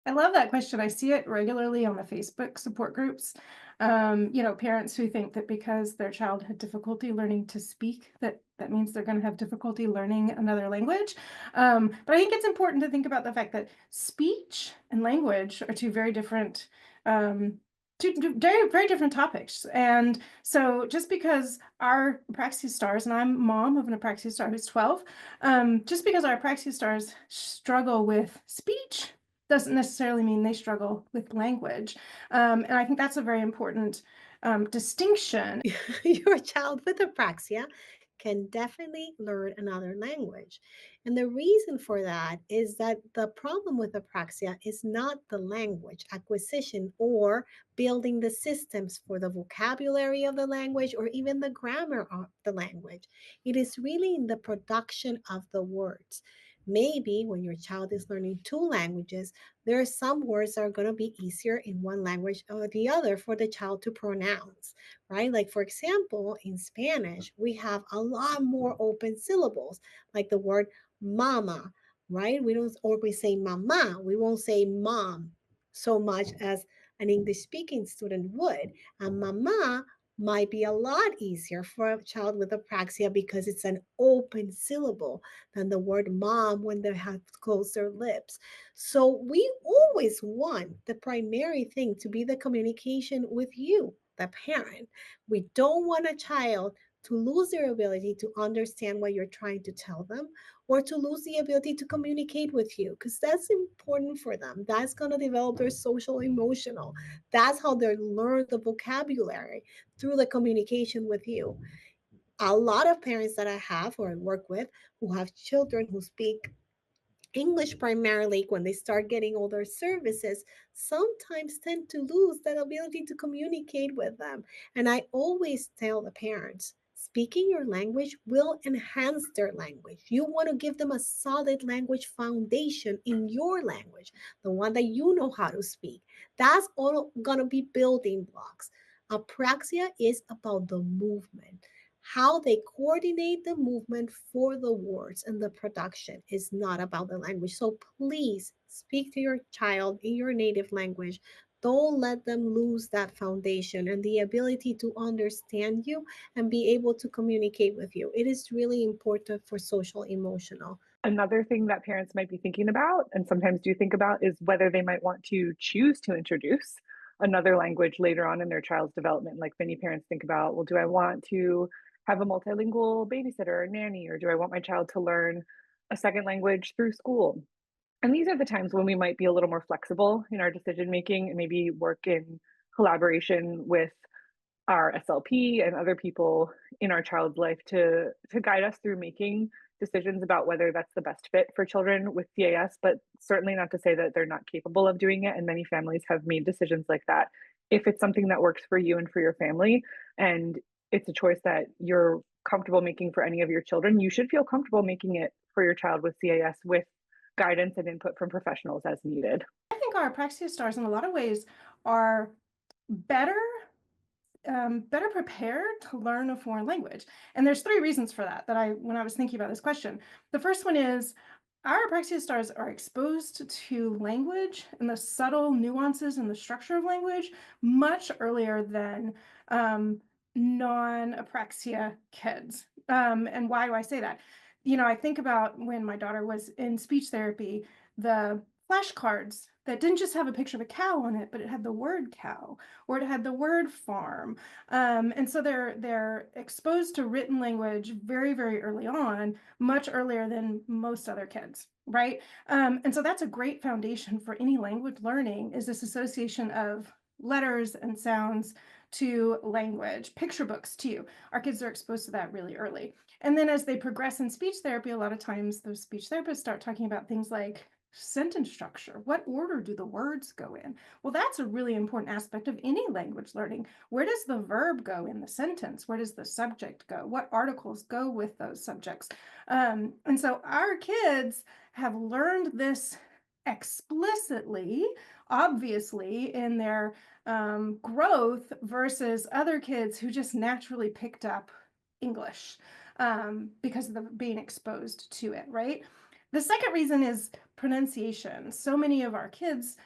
I love that question. I see it regularly on the Facebook support groups. Parents who think that because their child had difficulty learning to speak, that means they're going to have difficulty learning another language. But I think it's important to think about the fact that speech and language are two very different, very different topics. And so just because our Apraxia Stars, and I'm mom of an Apraxia Star who's 12, just because our Apraxia Stars struggle with speech doesn't necessarily mean they struggle with language. And I think that's a very important distinction. Your child with apraxia can definitely learn another language. And the reason for that is that the problem with apraxia is not the language acquisition or building the systems for the vocabulary of the language or even the grammar of the language. It is really in the production of the words. Maybe when your child is learning two languages, there are some words that are going to be easier in one language or the other for the child to pronounce, right? Like, for example, in Spanish, we have a lot more open syllables, like the word mama, right? We don't always say mama, we won't say mom so much as an English speaking student would. And mama might be a lot easier for a child with apraxia because it's an open syllable than the word mom when they have to close their lips. So we always want the primary thing to be the communication with you, the parent. We don't want a child to lose their ability to understand what you're trying to tell them or to lose the ability to communicate with you because that's important for them. That's going to develop their social emotional. That's how they learn the vocabulary through the communication with you. A lot of parents that I have or I work with who have children who speak English primarily when they start getting older services sometimes tend to lose that ability to communicate with them. And I always tell the parents, speaking your language will enhance their language. You want to give them a solid language foundation in your language, the one that you know how to speak. That's all going to be building blocks. Apraxia is about the movement. How they coordinate the movement for the words and the production is not about the language. So please speak to your child in your native language. Don't let them lose that foundation and the ability to understand you and be able to communicate with you. It is really important for social emotional. Another thing that parents might be thinking about, and sometimes do think about, is whether they might want to choose to introduce another language later on in their child's development. Like many parents think about, well, do I want to have a multilingual babysitter or nanny, or do I want my child to learn a second language through school? And these are the times when we might be a little more flexible in our decision making and maybe work in collaboration with our SLP and other people in our child's life to guide us through making decisions about whether that's the best fit for children with CAS, but certainly not to say that they're not capable of doing it. And many families have made decisions like that. If it's something that works for you and for your family, and it's a choice that you're comfortable making for any of your children, you should feel comfortable making it for your child with CAS with guidance and input from professionals as needed. I think our Apraxia Stars in a lot of ways are better better prepared to learn a foreign language. And there's three reasons for that, when I was thinking about this question. The first one is our Apraxia Stars are exposed to language and the subtle nuances and the structure of language much earlier than non-apraxia kids. And why do I say that? I think about when my daughter was in speech therapy, the flashcards that didn't just have a picture of a cow on it, but it had the word cow or it had the word farm. And so they're exposed to written language very, very early on, much earlier than most other kids, right? And so that's a great foundation for any language learning, is this association of letters and sounds to language. Picture books too. Our kids are exposed to that really early. And then as they progress in speech therapy, a lot of times those speech therapists start talking about things like sentence structure. What order do the words go in? Well, that's a really important aspect of any language learning. Where does the verb go in the sentence? Where does the subject go? What articles go with those subjects? And so our kids have learned this explicitly, obviously, in their growth versus other kids who just naturally picked up English because of being exposed to it, right? The second reason is pronunciation. So many of our kids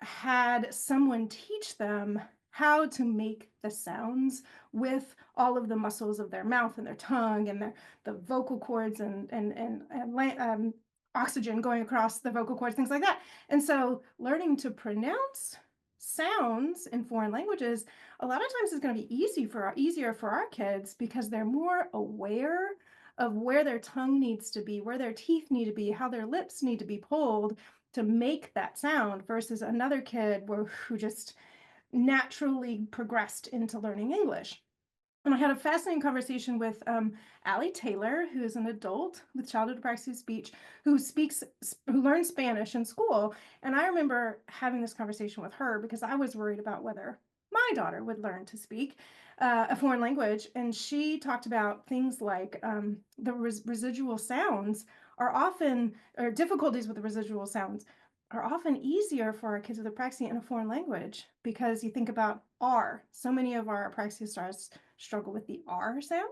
had someone teach them how to make the sounds with all of the muscles of their mouth and their tongue and the vocal cords and oxygen going across the vocal cords, things like that. And so learning to pronounce sounds in foreign languages a lot of times is going to be easier for our kids because they're more aware of where their tongue needs to be, where their teeth need to be, how their lips need to be pulled to make that sound versus another kid who just naturally progressed into learning English. And I had a fascinating conversation with Allie Taylor, who is an adult with childhood apraxia speech, who learned Spanish in school. And I remember having this conversation with her because I was worried about whether my daughter would learn to speak a foreign language. And she talked about things like the residual sounds or difficulties with the residual sounds are often easier for our kids with apraxia in a foreign language because you think about R. So many of our Apraxia Stars struggle with the R sound,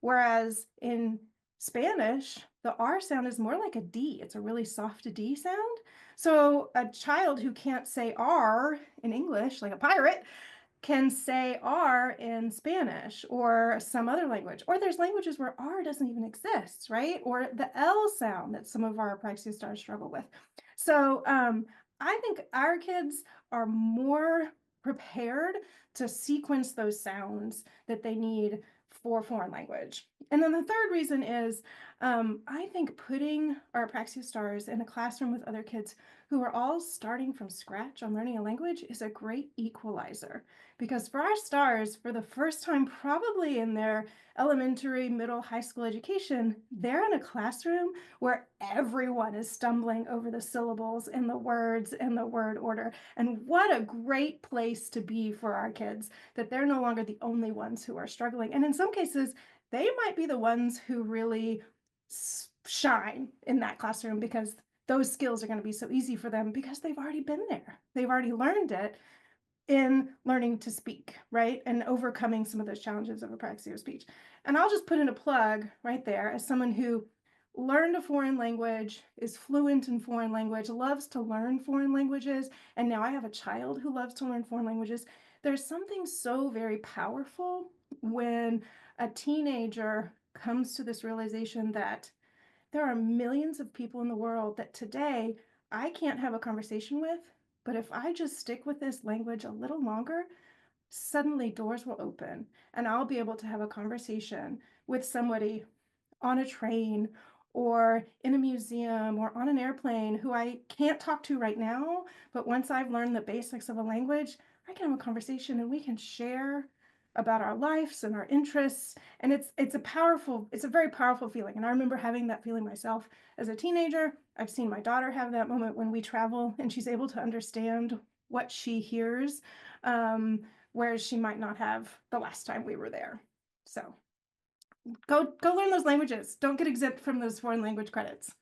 whereas in Spanish, the R sound is more like a D. It's a really soft D sound. So a child who can't say R in English, like a pirate, can say R in Spanish or some other language. Or there's languages where R doesn't even exist, right? Or the L sound that some of our Apraxia Stars struggle with. So I think our kids are more prepared to sequence those sounds that they need for foreign language. And then the third reason is I think putting our Apraxia Stars in a classroom with other kids who are all starting from scratch on learning a language is a great equalizer. Because for our stars, for the first time, probably in their elementary, middle, high school education, they're in a classroom where everyone is stumbling over the syllables and the words and the word order. And what a great place to be for our kids, that they're no longer the only ones who are struggling. And in some cases, they might be the ones who really shine in that classroom because those skills are going to be so easy for them because they've already been there. They've already learned it in learning to speak, right? And overcoming some of those challenges of apraxia speech. And I'll just put in a plug right there as someone who learned a foreign language, is fluent in foreign language, loves to learn foreign languages, and now I have a child who loves to learn foreign languages. There's something so very powerful when a teenager comes to this realization that there are millions of people in the world that today I can't have a conversation with, but if I just stick with this language a little longer, suddenly doors will open and I'll be able to have a conversation with somebody on a train or in a museum or on an airplane who I can't talk to right now, but once I've learned the basics of a language, I can have a conversation and we can share about our lives and our interests. And it's a very powerful feeling. And I remember having that feeling myself as a teenager. I've seen my daughter have that moment when we travel and she's able to understand what she hears, whereas she might not have the last time we were there. So go learn those languages. Don't get exempt from those foreign language credits.